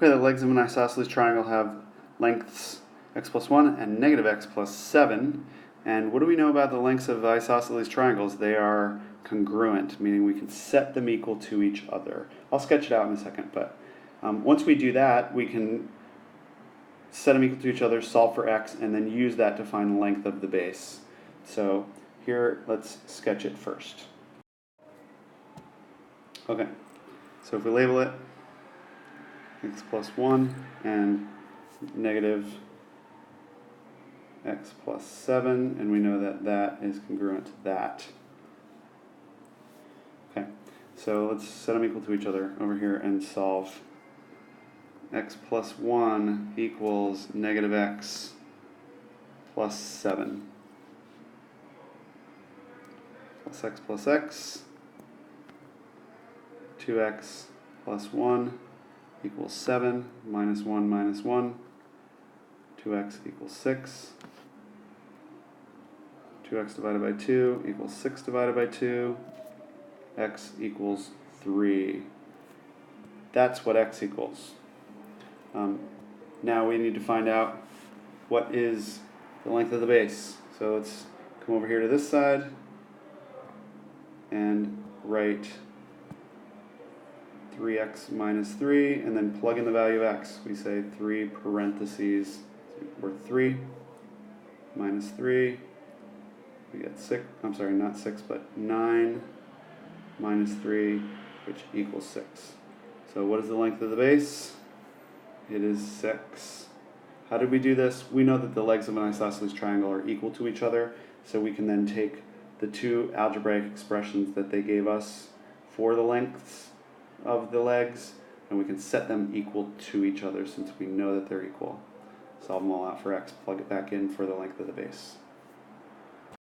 Okay, the legs of an isosceles triangle have lengths x plus 1 and negative x plus 7. And what do we know about the lengths of isosceles triangles? They are congruent, meaning we can set them equal to each other. I'll sketch it out in a second, but once we do that, we can set them equal to each other, solve for x, and then use that to find the length of the base. So here, let's sketch it first. Okay, so if we label it x plus 1 and negative x plus 7, and we know that that is congruent to that. Okay, so let's set them equal to each other over here and solve. X plus 1 equals negative x plus 7 plus x, 2x plus 1 equals 7, minus 1 minus 1, 2x equals 6, 2x divided by 2 equals 6 divided by 2, x equals 3. That's what x equals. Now we need to find out what is the length of the base. So let's come over here to this side and write 3x minus 3, and then plug in the value of x. We say 3 parentheses worth 3 minus 3. We get 6, I'm sorry, not 6, but 9 minus 3, which equals 6. So what is the length of the base? It is 6. How did we do this? We know that the legs of an isosceles triangle are equal to each other, so we can then take the two algebraic expressions that they gave us for the lengths of the legs, and we can set them equal to each other since we know that they're equal. Solve them all out for x, plug it back in for the length of the base.